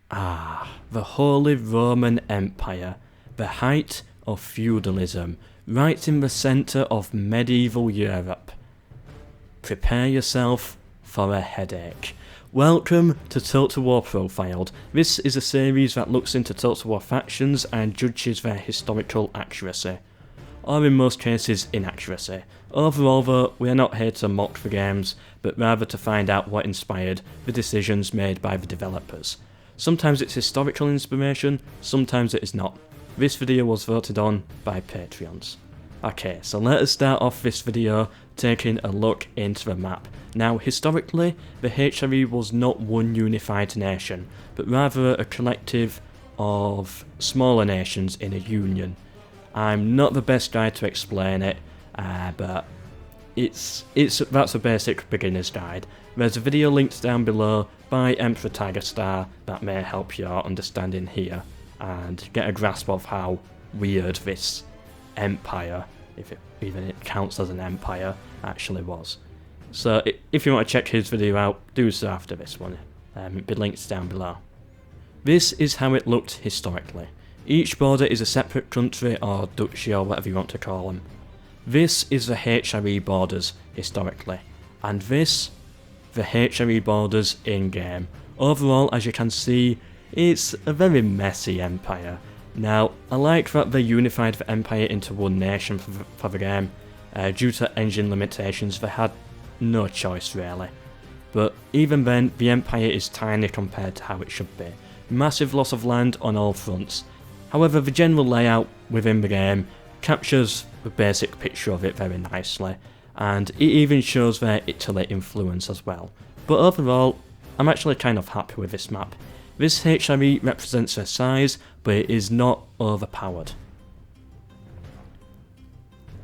The Holy Roman Empire, the height of feudalism, right in the centre of medieval Europe. Prepare yourself for a headache. Welcome to Total War Profiled. This is a series that looks into Total War factions and judges their historical accuracy, or in most cases inaccuracy. Overall though, we are not here to mock the games, but rather to find out what inspired the decisions made by the developers. Sometimes it's historical inspiration, sometimes it is not. This video was voted on by Patreons. Okay, so let us start off this video taking a look into the map. Now, historically, the HRE was not one unified nation, but rather a collective of smaller nations in a union. I'm not the best guy to explain it, but that's a basic beginner's guide. There's a video linked down below by Emperor Tiger Star that may help your understanding here and get a grasp of how weird this empire, if it even counts as an empire, actually was. So if you want to check his video out, do so after this one. It'll be linked down below. This is how it looked historically. Each border is a separate country or duchy or whatever you want to call them. This is the HRE borders historically, and this, the HRE borders in-game. Overall, as you can see, it's a very messy empire. Now, I like that they unified the empire into one nation for the game. Due to engine limitations, they had no choice really. But even then, the empire is tiny compared to how it should be. Massive loss of land on all fronts. However, the general layout within the game captures the basic picture of it very nicely, and it even shows their Italy influence as well. But overall, I'm actually kind of happy with this map. This HRE represents their size, but it is not overpowered.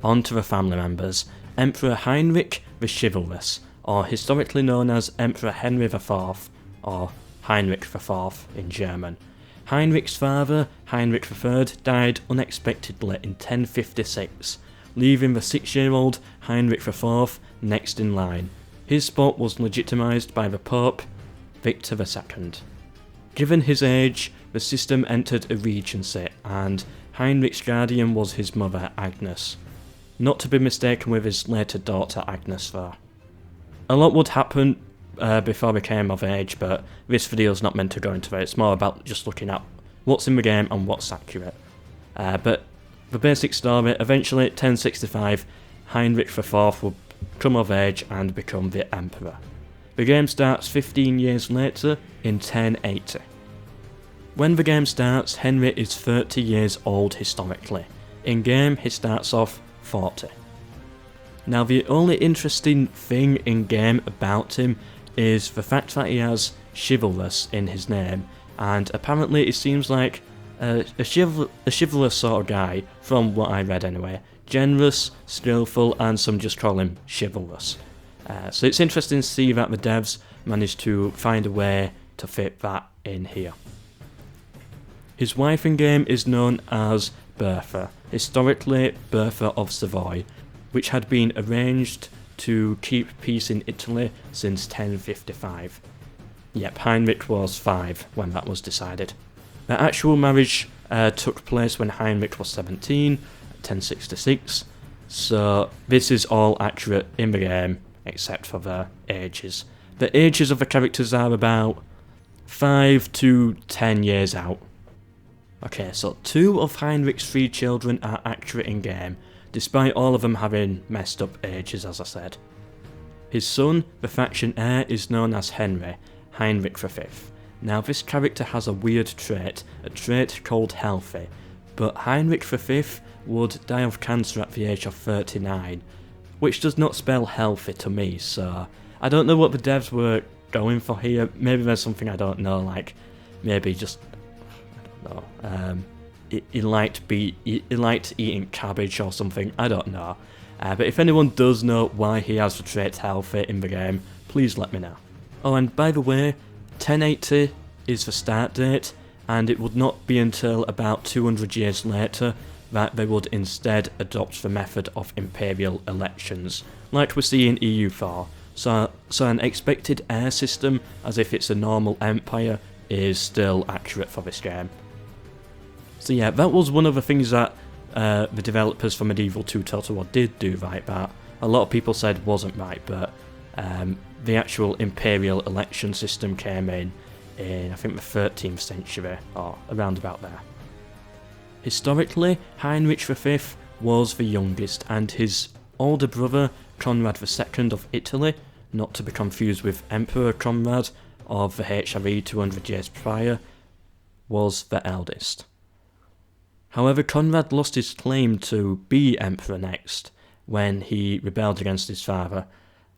On to the family members. Emperor Heinrich the Chivalrous, or historically known as Emperor Henry IV, or Heinrich IV in German. Heinrich's father, Heinrich III, died unexpectedly in 1056, leaving the 6-year-old Heinrich IV next in line. His spot was legitimised by the Pope, Victor II. Given his age, the system entered a regency, and Heinrich's guardian was his mother, Agnes. Not to be mistaken with his later daughter, Agnes, though. A lot would happen before they came of age, but this video is not meant to go into it. It's more about just looking at what's in the game and what's accurate. But the basic story, eventually 1065, Heinrich IV will come of age and become the Emperor. The game starts 15 years later in 1080. When the game starts, Henry is 30 years old historically. In game, he starts off 40. Now, the only interesting thing in game about him is the fact that he has chivalrous in his name, and apparently it seems like a chivalrous sort of guy, from what I read anyway. Generous, skillful, and some just call him chivalrous. So it's interesting to see that the devs managed to find a way to fit that in here. His wife in game is known as Bertha, historically Bertha of Savoy, which had been arranged to keep peace in Italy since 1055. Yep, Heinrich was 5 when that was decided. The actual marriage took place when Heinrich was 17, 1066, so this is all accurate in the game, except for the ages. The ages of the characters are about 5 to 10 years out. Okay, so 2 of Heinrich's 3 children are accurate in game, despite all of them having messed up ages, as I said. His son, the faction heir, is known as Henry, Heinrich V. Now, this character has a weird trait, a trait called healthy, but Heinrich V would die of cancer at the age of 39, which does not spell healthy to me, so I don't know what the devs were going for here. Maybe there's something I don't know, like maybe just, I don't know, he liked eating cabbage or something, I don't know. But if anyone does know why he has the trait healthy in the game, please let me know. Oh, and by the way, 1080 is the start date, and it would not be until about 200 years later that they would instead adopt the method of imperial elections, like we see in EU4. So an expected heir system, as if it's a normal empire, is still accurate for this game. So yeah, that was one of the things that the developers for Medieval 2 Total War did do right, that a lot of people said wasn't right, but the actual imperial election system came in I think the 13th century, or around about there. Historically, Heinrich V was the youngest, and his older brother, Conrad II of Italy, not to be confused with Emperor Conrad of the HRE 200 years prior, was the eldest. However, Conrad lost his claim to be emperor next when he rebelled against his father.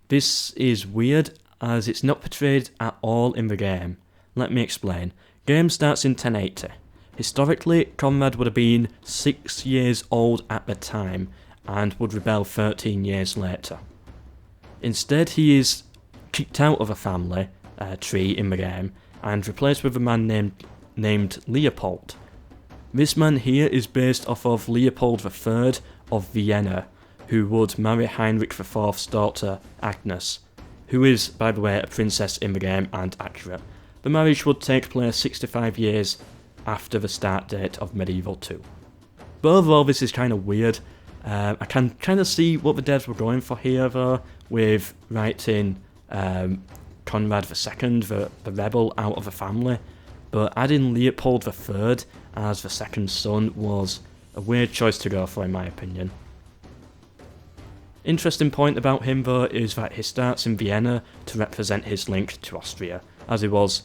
This is weird, as it's not portrayed at all in the game. Let me explain. Game starts in 1080. Historically, Conrad would have been 6 years old at the time, and would rebel 13 years later. Instead, he is kicked out of a family tree in the game, and replaced with a man named Leopold. This man here is based off of Leopold III of Vienna, who would marry Heinrich IV's daughter Agnes, who is, by the way, a princess in the game and accurate. The marriage would take place 65 years after the start date of Medieval 2. But overall, this is kind of weird. I can kind of see what the devs were going for here, though, with writing Conrad II, the rebel, out of the family, but adding Leopold III as the second son was a weird choice to go for, in my opinion. Interesting point about him, though, is that he starts in Vienna to represent his link to Austria, as he was,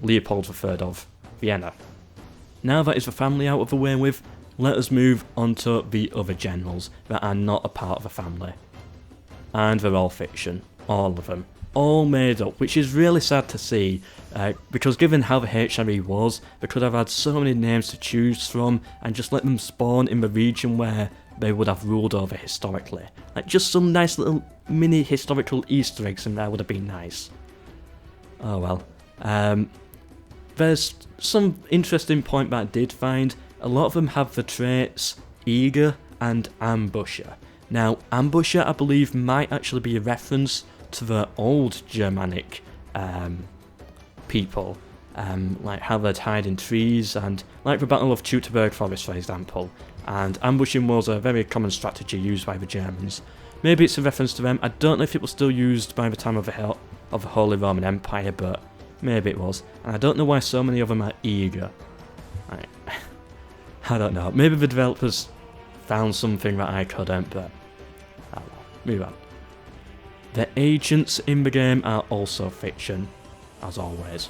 Leopold III of Vienna. Now that is the family out of the way with, let us move on to the other generals that are not a part of the family. And they're all fiction, all of them. All made up, which is really sad to see, because given how the HRE was, they could have had so many names to choose from and just let them spawn in the region where they would have ruled over historically. Like, just some nice little mini historical Easter eggs in there would have been nice. Oh well. There's some interesting point that I did find. A lot of them have the traits Eager and Ambusher. Now, Ambusher, I believe, might actually be a reference to the old Germanic people, like how they'd hide in trees, and like the Battle of Teutoburg Forest, for example. And ambushing was a very common strategy used by the Germans. Maybe it's a reference to them. I don't know if it was still used by the time of the Holy Roman Empire, but maybe it was. And I don't know why so many of them are eager. I don't know. Maybe the developers found something that I couldn't, but I don't know. Move on. The agents in the game are also fiction, as always.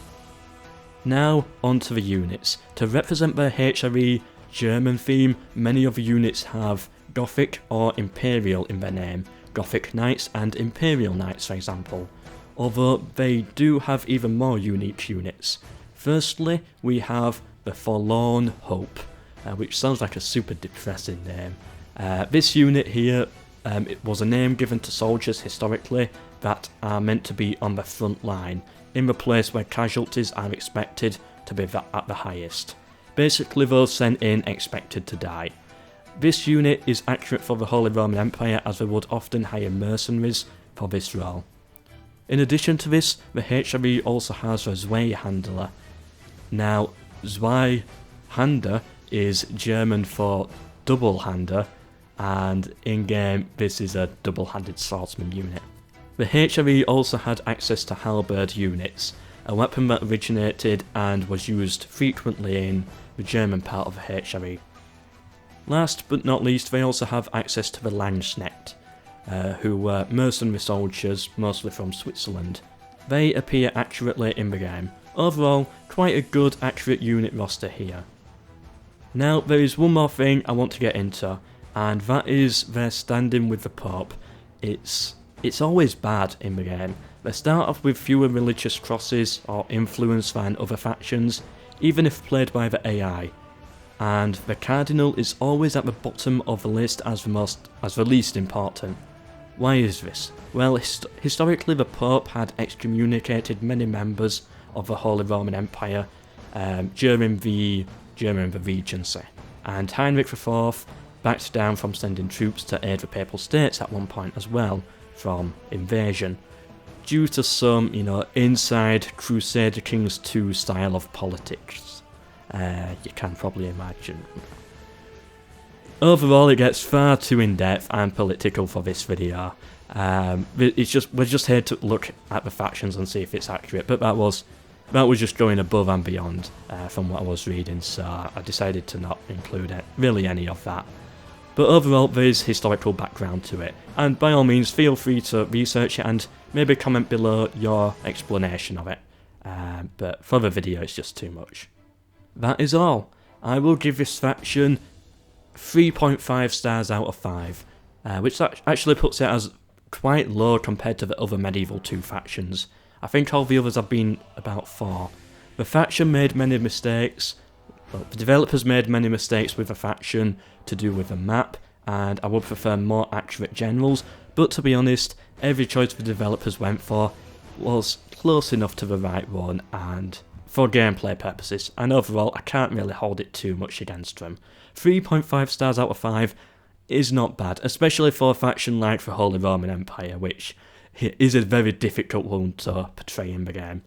Now, onto the units. To represent the HRE German theme, many of the units have Gothic or Imperial in their name. Gothic Knights and Imperial Knights, for example. Although they do have even more unique units. Firstly, we have the Forlorn Hope, which sounds like a super depressing name. This unit here, it was a name given to soldiers historically that are meant to be on the front line, in the place where casualties are expected to be at the highest. Basically, those sent in expected to die. This unit is accurate for the Holy Roman Empire, as they would often hire mercenaries for this role. In addition to this, the HRE also has a Zweihander. Now, Zweihander is German for double-hander, and in-game this is a double-handed swordsman unit. The HRE also had access to halberd units, a weapon that originated and was used frequently in the German part of the HRE. Last but not least, they also have access to the Landsknecht, who were mercenary soldiers, mostly from Switzerland. They appear accurately in the game. Overall, quite a good accurate unit roster here. Now, there is one more thing I want to get into, and that is their standing with the Pope. It's always bad in the game. They start off with fewer religious crosses or influence than other factions, even if played by the AI. And the Cardinal is always at the bottom of the list as the least important. Why is this? Well, historically the Pope had excommunicated many members of the Holy Roman Empire during the Regency, and Heinrich IV backed down from sending troops to aid the Papal States at one point as well, from invasion. due to some, inside Crusader Kings 2 style of politics. You can probably imagine. Overall, it gets far too in-depth and political for this video. We're just here to look at the factions and see if it's accurate, but that was just going above and beyond from what I was reading, so I decided to not include really any of that. But overall, there is historical background to it, and by all means feel free to research it and maybe comment below your explanation of it. But for the video, it's just too much. That is all. I will give this faction 3.5 stars out of 5, which actually puts it as quite low compared to the other Medieval 2 factions. I think all the others have been about 4. The faction made many mistakes. Well, the developers made many mistakes with the faction to do with the map, and I would prefer more accurate generals, but to be honest, every choice the developers went for was close enough to the right one, and for gameplay purposes, and overall I can't really hold it too much against them. 3.5 stars out of 5 is not bad, especially for a faction like the Holy Roman Empire, which is a very difficult one to portray in the game.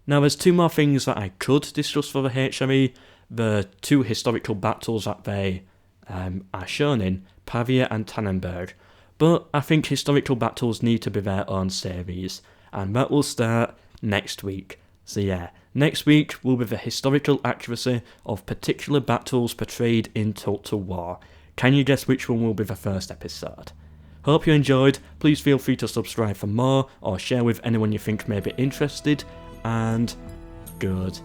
Now there's 2 more things that I could discuss for the HRE, the 2 historical battles that they are shown in, Pavia and Tannenberg, but I think historical battles need to be their own series, and that will start next week. So yeah, next week will be the historical accuracy of particular battles portrayed in Total War. Can you guess which one will be the first episode? Hope you enjoyed. Please feel free to subscribe for more or share with anyone you think may be interested, and good